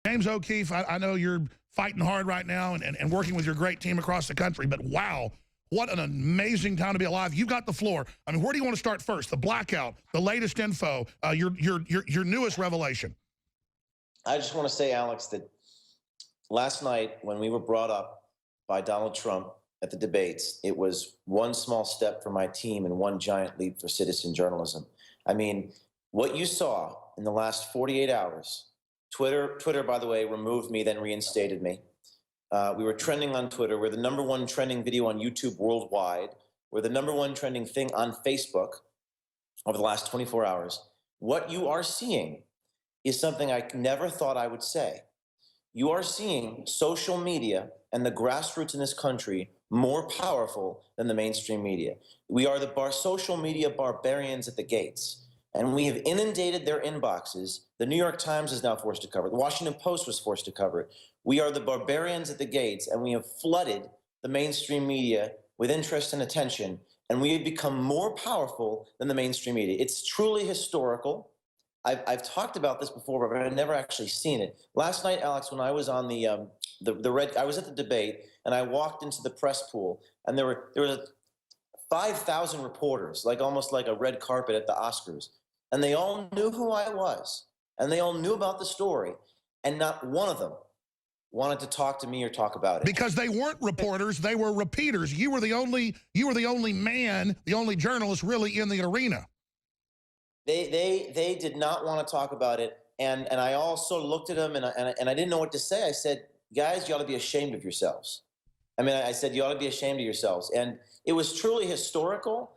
James O'Keefe, I know you're fighting hard right now and working with your great team across the country, but wow, what an amazing time to be alive. You've got the floor. I mean, where do you want to start first? The blackout, the latest info, your newest revelation. I just want to say, Alex, that last night when we were brought up by Donald Trump at the debates, it was one small step for my team and one giant leap for citizen journalism. I mean, what you saw in the last 48 hours, Twitter, by the way, removed me, then reinstated me. We were trending on Twitter. We're the #1 trending video on YouTube worldwide. We're the #1 trending thing on Facebook over the last 24 hours. What you are seeing is something I never thought I would say. You are seeing social media and the grassroots in this country more powerful than the mainstream media. We are the social media barbarians at the gates. And we have inundated their inboxes. The New York Times is now forced to cover it. The Washington Post was forced to cover it. We are the barbarians at the gates, and we have flooded the mainstream media with interest and attention, and we have become more powerful than the mainstream media. It's truly historical. I've talked about this before, but I've never actually seen it. Last night, Alex, when I was on I was at the debate, and I walked into the press pool, and there were 5,000 reporters, like almost like a red carpet at the Oscars. And they all knew who I was, and they all knew about the story, and not one of them wanted to talk to me or talk about it. Because they weren't reporters, they were repeaters. You were the only man, the only journalist really in the arena. They did not want to talk about it, and I also looked at them, and I didn't know what to say. I said, guys, you ought to be ashamed of yourselves. I mean, I said, you ought to be ashamed of yourselves. And it was truly historical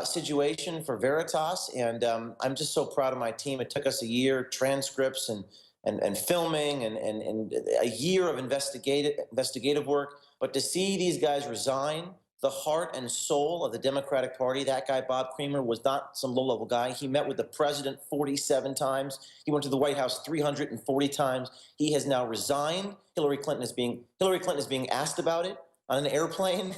situation for Veritas, and I'm just so proud of my team. It took us a year, transcripts and filming and a year of investigative work. But to see these guys resign, the heart and soul of the Democratic Party, that guy, Bob Creamer, was not some low-level guy. He met with the president 47 times. He went to the White House 340 times. He has now resigned. Hillary Clinton is being asked about it on an airplane.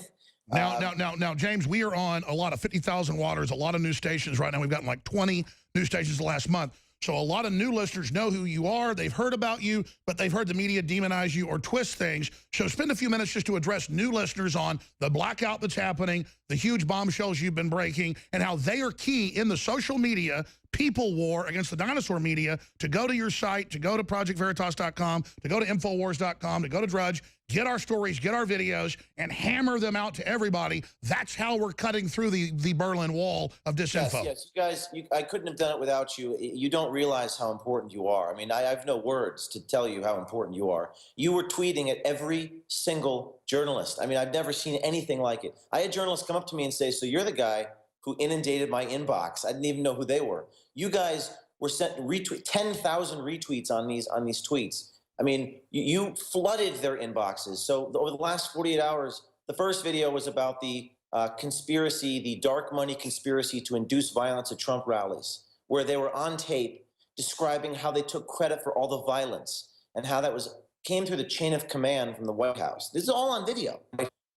Now, James, we are on a lot of 50,000 Waters, a lot of news stations right now. We've gotten like 20 news stations the last month. So a lot of new listeners know who you are. They've heard about you, but they've heard the media demonize you or twist things. So spend a few minutes just to address new listeners on the blackout that's happening, the huge bombshells you've been breaking, and how they are key in the social media people war against the dinosaur media to go to your site, to go to ProjectVeritas.com, to go to Infowars.com, to go to Drudge, get our stories, get our videos, and hammer them out to everybody. That's how we're cutting through the Berlin Wall of disinfo. Yes, you guys, I couldn't have done it without you. You don't realize how important you are. I mean, I have no words to tell you how important you are. You were tweeting at every single journalist. I mean, I've never seen anything like it. I had journalists come up to me and say, so you're the guy who inundated my inbox. I didn't even know who they were. You guys were sent 10,000 retweets on these tweets. I mean, you flooded their inboxes. So over the last 48 hours, the first video was about the conspiracy, the dark money conspiracy to induce violence at Trump rallies, where they were on tape describing how they took credit for all the violence and how that came through the chain of command from the White House. This is all on video.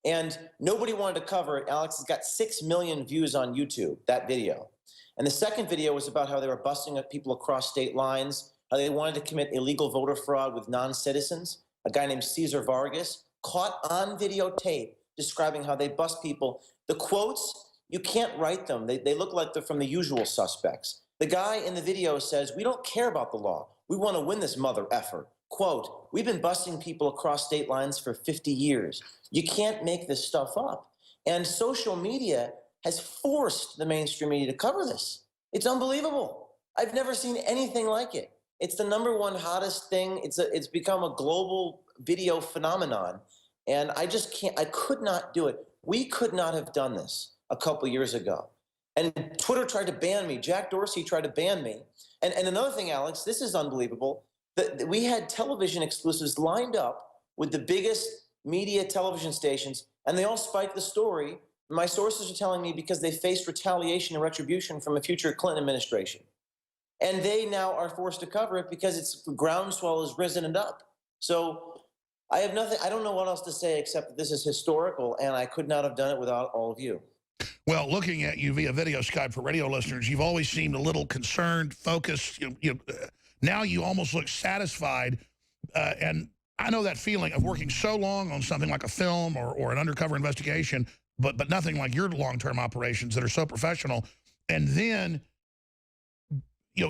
And nobody wanted to cover it. Alex has got 6 million views on YouTube, that video. And the second video was about how they were busting up people across state lines, how they wanted to commit illegal voter fraud with non-citizens. A guy named Cesar Vargas caught on videotape describing how they bust people. The quotes, you can't write them. They look like they're from The Usual Suspects. The guy in the video says, we don't care about the law. We want to win this mother effer. Quote, we've been busting people across state lines for 50 years. You can't make this stuff up. And social media has forced the mainstream media to cover this. It's unbelievable. I've never seen anything like it. It's the #1 hottest thing. It's become a global video phenomenon. And I just can't, I could not do it. We could not have done this a couple years ago. And Twitter tried to ban me. Jack Dorsey tried to ban me. And another thing, Alex, this is unbelievable. We had television exclusives lined up with the biggest media television stations, and they all spiked the story. My sources are telling me because they faced retaliation and retribution from a future Clinton administration. And they now are forced to cover it because its groundswell has risen and up. So I have nothing, I don't know what else to say except that this is historical, and I could not have done it without all of you. Well, looking at you via video Skype for radio listeners, you've always seemed a little concerned, focused. Now you almost look satisfied And I know that feeling of working so long on something like a film or an undercover investigation, but nothing like your long-term operations that are so professional. And then,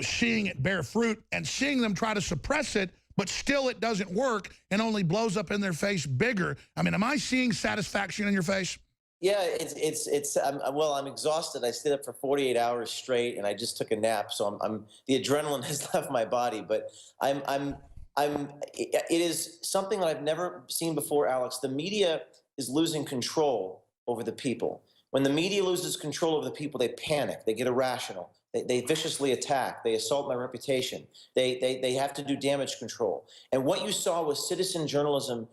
seeing it bear fruit and seeing them try to suppress it, but still it doesn't work and only blows up in their face bigger. I mean, am I seeing satisfaction in your face? Yeah, well, I'm exhausted. I stayed up for 48 hours straight, and I just took a nap, so I'm the adrenaline has left my body. But it is something that I've never seen before, Alex. The media is losing control over the people. When the media loses control over the people, they panic, they get irrational, they viciously attack, they assault my reputation, they have to do damage control. And what you saw was citizen journalism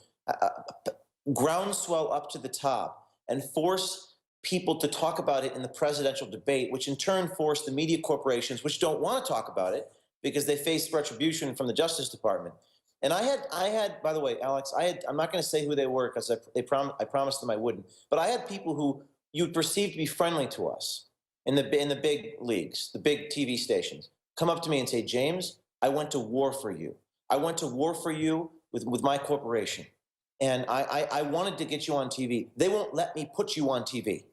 groundswell up to the top and force people to talk about it in the presidential debate, which in turn forced the media corporations, which don't want to talk about it because they face retribution from the Justice Department. And I had, by the way, Alex, I'm not going to say who they were because I promised them I wouldn't, but I had people who you perceive to be friendly to us in the big leagues, the big TV stations, come up to me and say, James, I went to war for you. I went to war for you with my corporation. And I wanted to get you on TV. They won't let me put you on TV.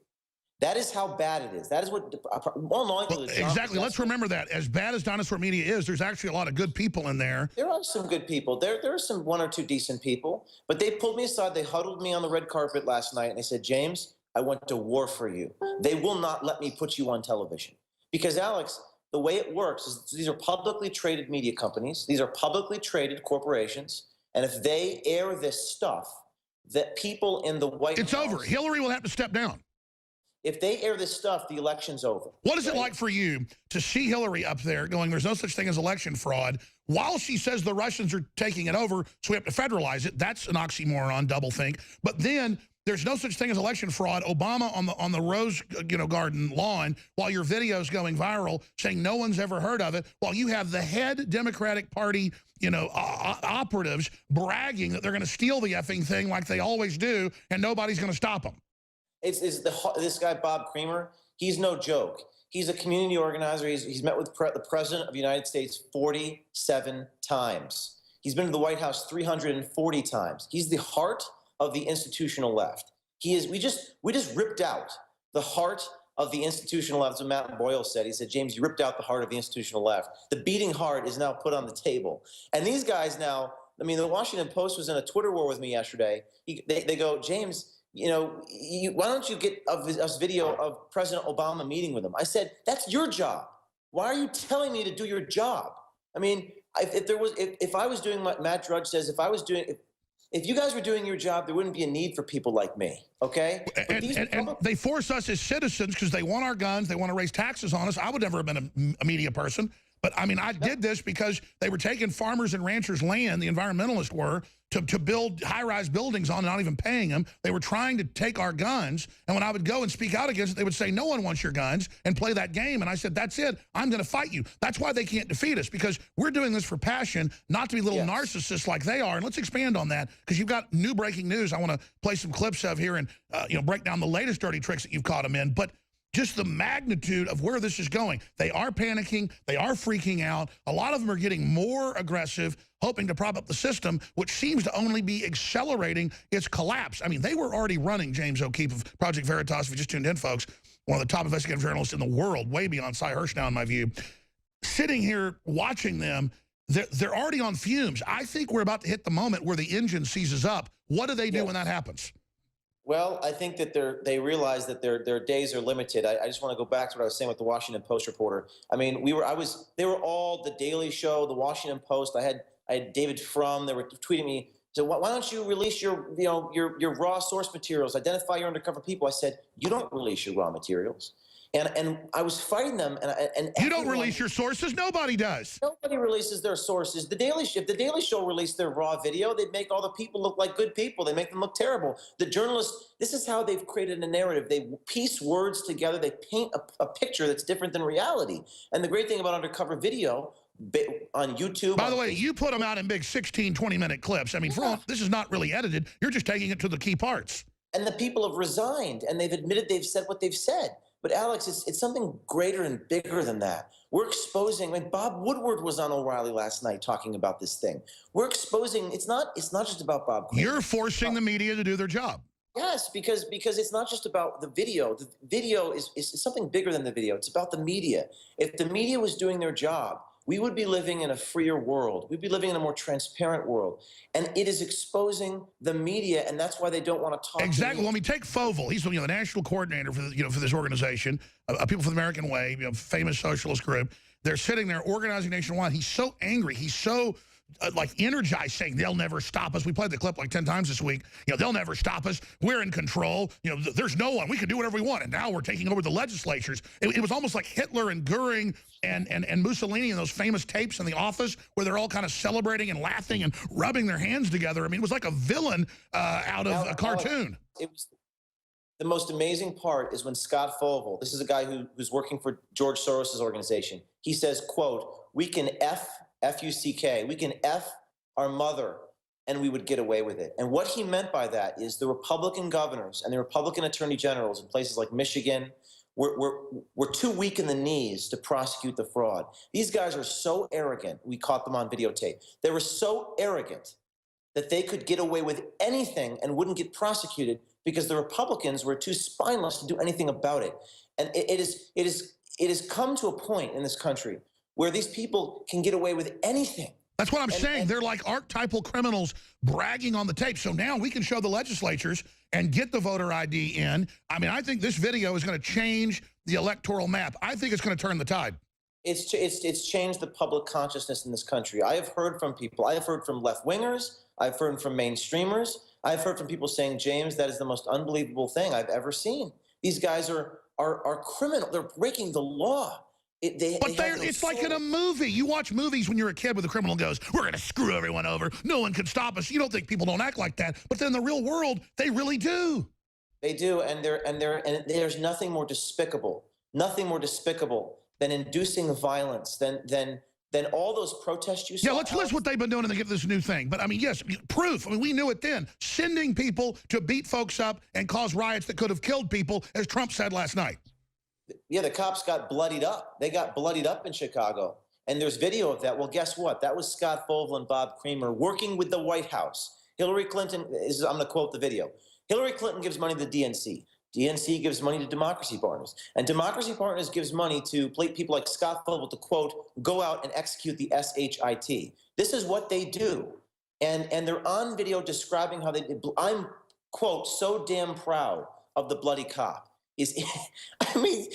That is how bad it is. That is what, well, exactly. Let's remember that. As bad as Dinosaur Media is, there's actually a lot of good people in there. There are some good people. There are some one or two decent people. But they pulled me aside. They huddled me on the red carpet last night, and they said, James, I went to war for you. They will not let me put you on television. Because, Alex, the way it works is these are publicly traded media companies. These are publicly traded corporations. And if they air this stuff, that people in the White House... It's over. Hillary will have to step down. If they air this stuff, the election's over. What is it like for you to see Hillary up there going, there's no such thing as election fraud, while she says the Russians are taking it over, so we have to federalize it? That's an oxymoron, doublethink. But then there's no such thing as election fraud. Obama on the Rose Garden lawn, while your video's going viral, saying no one's ever heard of it, while you have the head Democratic Party operatives bragging that they're going to steal the effing thing like they always do, and nobody's going to stop them. This guy, Bob Creamer, he's no joke. He's a community organizer. He's met with the President of the United States 47 times. He's been to the White House 340 times. He's the heart of the institutional left. We just ripped out the heart of the institutional left. As Matt Boyle said, he said, James, you ripped out the heart of the institutional left. The beating heart is now put on the table. And these guys now, I mean, the Washington Post was in a Twitter war with me yesterday. They go, James, why don't you get us video of President Obama meeting with him? I said, that's your job. Why are you telling me to do your job? I mean, if I was doing what Matt Drudge says, if you guys were doing your job, there wouldn't be a need for people like me, okay? And they force us as citizens because they want our guns, they want to raise taxes on us. I would never have been a media person. But, I mean, I did this because they were taking farmers and ranchers' land, the environmentalists were, to build high-rise buildings on, not even paying them. They were trying to take our guns. And when I would go and speak out against it, they would say, no one wants your guns, and play that game. And I said, that's it. I'm going to fight you. That's why they can't defeat us, because we're doing this for passion, not to be little narcissists like they are. And let's expand on that, because you've got new breaking news I want to play some clips of here and break down the latest dirty tricks that you've caught them in. But just the magnitude of where this is going. They are panicking. They are freaking out. A lot of them are getting more aggressive, hoping to prop up the system, which seems to only be accelerating its collapse. I mean, they were already running James O'Keefe of Project Veritas. If you just tuned in, folks, one of the top investigative journalists in the world, way beyond Cy Hirsch now, in my view. Sitting here watching them, they're already on fumes. I think we're about to hit the moment where the engine seizes up. What do they do when that happens? Well, I think that they realize that their days are limited. I just want to go back to what I was saying with the Washington Post reporter. I mean, they were all the Daily Show, the Washington Post. I had David Frum. They were tweeting me. So why don't you release your raw source materials? Identify your undercover people. I said, you don't release your raw materials. And I was fighting them. And you don't release your sources? Nobody does. Nobody releases their sources. If the Daily Show released their raw video, they'd make all the people look like good people. They make them look terrible. The journalists, this is how they've created a narrative. They piece words together. They paint a picture that's different than reality. And the great thing about undercover video on YouTube. By the way, you put them out in big 16, 20-minute clips. I mean, this is not really edited. You're just taking it to the key parts. And the people have resigned, and they've admitted they've said what they've said. But Alex, it's something greater and bigger than that. We're exposing, like Bob Woodward was on O'Reilly last night talking about this thing. We're exposing, it's not just about Bob Kramer. You're forcing the media to do their job. Yes, because it's not just about the video. The video is something bigger than the video. It's about the media. If the media was doing their job, we would be living in a freer world. We'd be living in a more transparent world. And it is exposing the media, and that's why they don't want to talk. Exactly. Let me take Fovel. He's the national coordinator for for this organization, People for the American Way, famous socialist group. They're sitting there organizing nationwide. He's so angry. He's so like energized, saying they'll never stop us. We played the clip like 10 times this week. They'll never stop us. We're in control. There's no one. We can do whatever we want. And now we're taking over the legislatures. It was almost like Hitler and Goering and Mussolini and those famous tapes in The Office where they're all kind of celebrating and laughing and rubbing their hands together. I mean, it was like a villain out of a cartoon. It was the most amazing part is when Scott Fovel, this is a guy who's working for George Soros' organization, he says, quote, we can F-U-C-K, we can F our mother and we would get away with it. And what he meant by that is the Republican governors and the Republican attorney generals in places like Michigan were too weak in the knees to prosecute the fraud. These guys are so arrogant. We caught them on videotape. They were so arrogant that they could get away with anything and wouldn't get prosecuted because the Republicans were too spineless to do anything about it. And it has come to a point in this country where these people can get away with anything. That's what I'm saying. They're like archetypal criminals bragging on the tape. So now we can show the legislatures and get the voter ID in. I mean, I think this video is going to change the electoral map. I think it's going to turn the tide. It's changed the public consciousness in this country. I have heard from people. I have heard from left-wingers. I've heard from mainstreamers. I've heard from people saying, James, that is the most unbelievable thing I've ever seen. These guys are criminal. They're breaking the law. It's like in a movie. You watch movies when you're a kid where the criminal goes, we're going to screw everyone over. No one can stop us. You don't think people don't act like that. But then in the real world, they really do. They do. And there's nothing more despicable than inducing violence, than all those protests you saw. Yeah, let's list what they've been doing and they get this new thing. But I mean, yes, proof. I mean, we knew it then. Sending people to beat folks up and cause riots that could have killed people, as Trump said last night. Yeah, the cops got bloodied up. They got bloodied up in Chicago. And there's video of that. Well, guess what? That was Scott Fovel and Bob Kramer working with the White House. Hillary Clinton, I'm going to quote the video. Hillary Clinton gives money to the DNC. DNC gives money to Democracy Partners. And Democracy Partners gives money to people like Scott Fovel to, quote, go out and execute the SHIT. This is what they do. And they're on video describing how they did. I'm, quote, so damn proud of the bloody cop. I mean,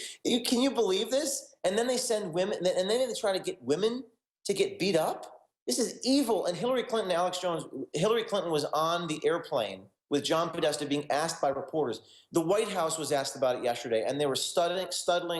can you believe this? And then they send women, and then they try to get women to get beat up. This is evil. And Hillary Clinton, Alex Jones, Hillary Clinton was on the airplane with John Podesta being asked by reporters. The White House was asked about it yesterday, and they were stuttering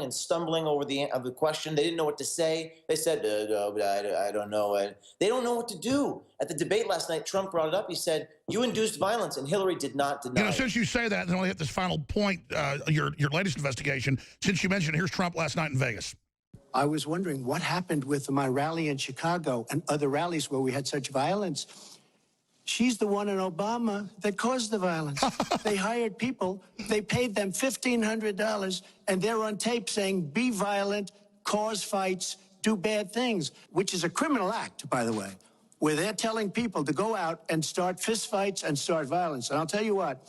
and stumbling over the question. They didn't know what to say. They said, I don't know. They don't know what to do. At the debate last night, Trump brought it up. He said, you induced violence, and Hillary did not deny it. Since you say that, then I'll hit this final point, your latest investigation. Since you mentioned, here's Trump last night in Vegas. I was wondering what happened with my rally in Chicago and other rallies where we had such violence. She's the one in Obama that caused the violence. They hired people, they paid them $1,500, and they're on tape saying, be violent, cause fights, do bad things, which is a criminal act, by the way, where they're telling people to go out and start fistfights and start violence. And I'll tell you what,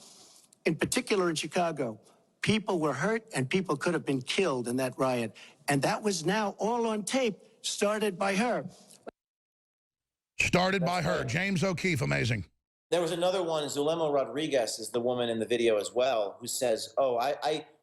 in particular in Chicago, people were hurt and people could have been killed in that riot. And that was now all on tape, started by her. Started by her. James O'Keefe, amazing. There was another one, Zulema Rodriguez is the woman in the video as well, who says, oh,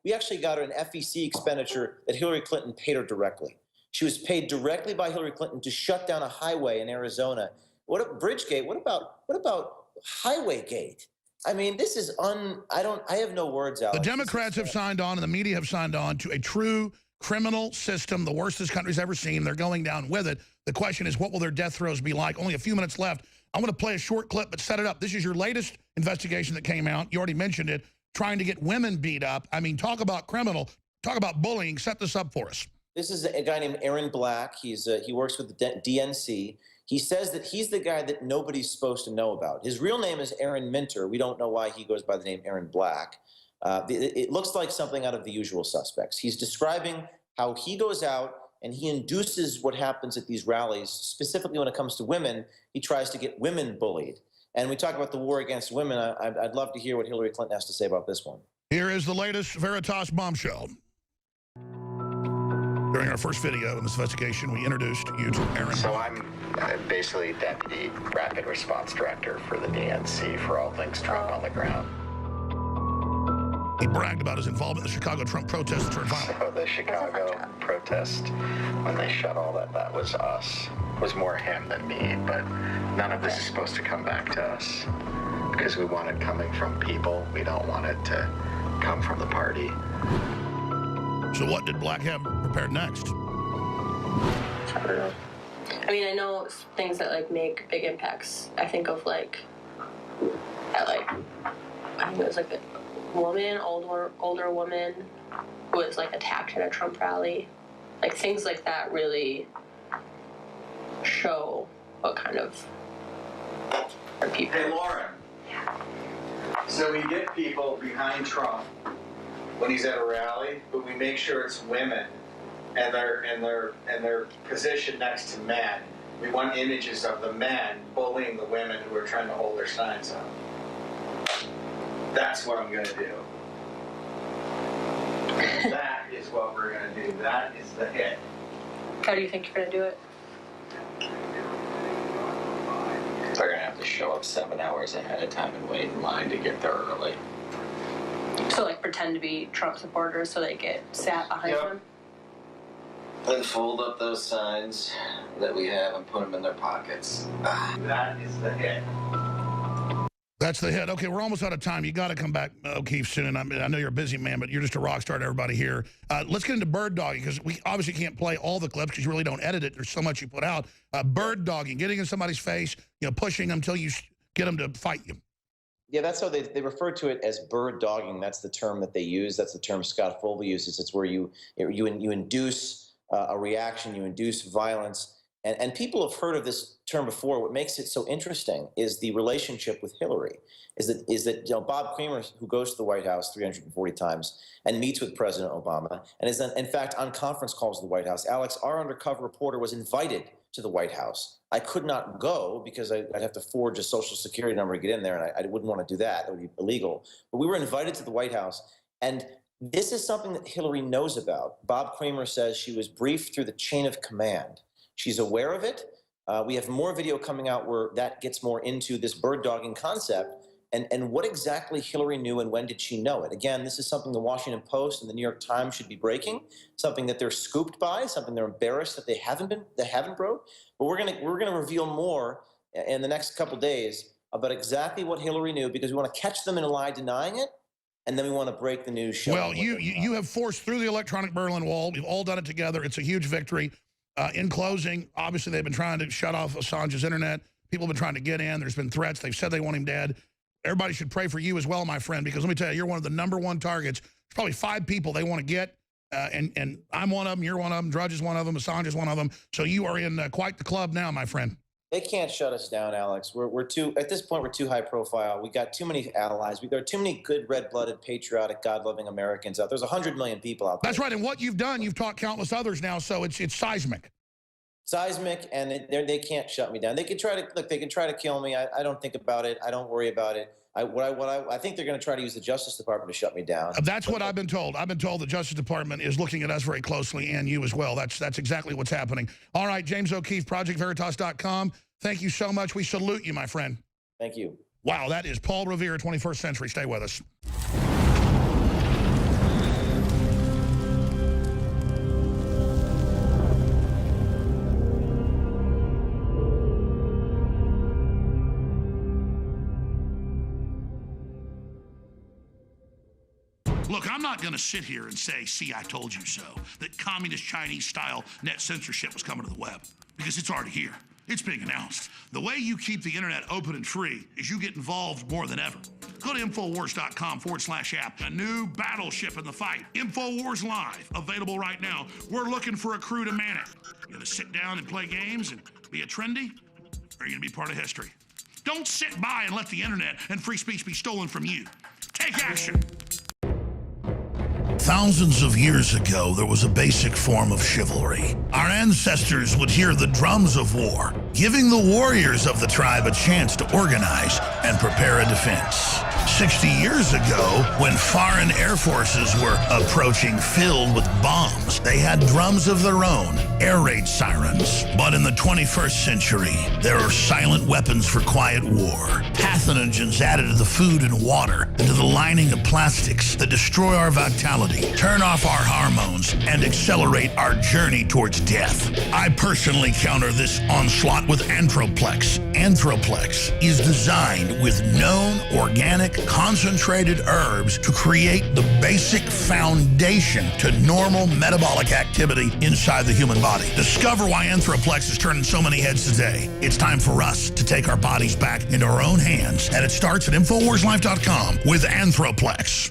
we actually got her an FEC expenditure that Hillary Clinton paid her directly. She was paid directly by Hillary Clinton to shut down a highway in Arizona. What Bridgegate? What about Highwaygate? I mean, this is I have no words, Alex. The Democrats have signed on and the media have signed on to a true criminal system, the worst this country's ever seen. They're going down with it. The question is, what will their death throes be like? Only a few minutes left. I'm going to play a short clip, but set it up. This is your latest investigation that came out. You already mentioned it, trying to get women beat up. I mean, talk about criminal, talk about bullying. Set this up for us. This is a guy named Aaron Black. He works with the DNC. He says that he's the guy that nobody's supposed to know about. His real name is Aaron Minter. We don't know why he goes by the name Aaron Black. It looks like something out of The Usual Suspects. He's describing how he goes out and he induces what happens at these rallies, specifically when it comes to women. He tries to get women bullied. And we talk about the war against women. I'd love to hear what Hillary Clinton has to say about this one. Here is the latest Veritas bombshell. During our first video in this investigation, we introduced you to Aaron. So I'm basically Deputy Rapid Response Director for the DNC for all things Trump on the ground. He bragged about his involvement in the Chicago Trump protests that turned violent. So the Chicago protest, when they shut all that, that was us. It was more him than me, but none of this is supposed to come back to us because we want it coming from people. We don't want it to come from the party. So what did Black have prepared next? I don't know. I mean, I know things that like make big impacts. I think of like, I think it was like a woman, older woman, who was like attacked at a Trump rally. Like things like that really show what kind of people. Hey, Lauren. So we get people behind Trump when he's at a rally, but we make sure it's women and they're positioned next to men. We want images of the men bullying the women who are trying to hold their signs up. That's what I'm going to do. That is what we're going to do. That is the hit. How do you think you're going to do it? They're going to have to show up 7 hours ahead of time and wait in line to get there early. So like pretend to be Trump supporters so they get sat behind Yep. them? Then fold up those signs that we have and put them in their pockets. That is the hit. That's the hit. Okay, we're almost out of time. You got to come back, O'Keefe, soon. I know you're a busy man, but you're just a rock star to everybody here. Let's get into bird dogging, because we obviously can't play all the clips because you really don't edit it. There's so much you put out. Bird dogging, getting in somebody's face, pushing them until you get them to fight you. Yeah, that's how they refer to it as bird dogging. That's the term that they use. That's the term Scott Foley uses. It's where you induce a reaction, you induce violence. And people have heard of this term before. What makes it so interesting is the relationship with Hillary. Is that Bob Creamer, who goes to the White House 340 times and meets with President Obama, and is in fact on conference calls to the White House. Alex, our undercover reporter, was invited to the White House. I could not go because I'd have to forge a Social Security number to get in there, and I wouldn't want to do that. That would be illegal. But we were invited to the White House, and this is something that Hillary knows about. Bob Creamer says she was briefed through the chain of command. She's aware of it. We have more video coming out where that gets more into this bird dogging concept and what exactly Hillary knew and when did she know it. Again, this is something the Washington Post and the New York Times should be breaking, something that they're scooped by, something they're embarrassed that they haven't broke. But we're gonna reveal more in the next couple days about exactly what Hillary knew, because we want to catch them in a lie denying it, and then we want to break the news show. Well, you have forced through the electronic Berlin Wall. We've all done it together. It's a huge victory. In closing, obviously they've been trying to shut off Assange's internet. People have been trying to get in. There's been threats. They've said they want him dead. Everybody should pray for you as well, my friend, because let me tell you, you're one of the #1 targets. There's probably 5 people they want to get, and I'm one of them, you're one of them, Drudge is one of them, Assange is one of them. So you are in quite the club now, my friend. They can't shut us down, Alex. At this point, we're too high profile. We got too many allies. We got too many good, red-blooded, patriotic, God-loving Americans out. There's 100 million people out there. That's right, and what you've done, you've taught countless others now, so it's seismic. Seismic, and they can't shut me down. They can try to look. They can try to kill me. I don't think about it. I don't worry about it. I think they're going to try to use the Justice Department to shut me down. That's what I've been told. I've been told the Justice Department is looking at us very closely, and you as well. That's exactly what's happening. All right, James O'Keefe, ProjectVeritas.com. Thank you so much. We salute you, my friend. Thank you. Wow, that is Paul Revere, 21st Century. Stay with us. Look, I'm not going to sit here and say, see, I told you so, that communist Chinese-style net censorship was coming to the web, because it's already here. It's being announced. The way you keep the internet open and free is you get involved more than ever. Go to Infowars.com/app. A new battleship in the fight. Infowars Live, available right now. We're looking for a crew to man it. You gonna sit down and play games and be a trendy? Or are you gonna be part of history? Don't sit by and let the internet and free speech be stolen from you. Take action. Thousands of years ago, there was a basic form of chivalry. Our ancestors would hear the drums of war, giving the warriors of the tribe a chance to organize and prepare a defense. 60 years ago, when foreign air forces were approaching filled with bombs, they had drums of their own, air raid sirens. But in the 21st century, there are silent weapons for quiet war. Pathogens added to the food and water, and to the lining of plastics that destroy our vitality, turn off our hormones, and accelerate our journey towards death. I personally counter this onslaught with Anthroplex. Anthroplex is designed with known organic concentrated herbs to create the basic foundation to normal metabolic activity inside the human body. Discover why Anthroplex is turning so many heads today. It's time for us to take our bodies back into our own hands, and it starts at InfoWarsLife.com with Anthroplex.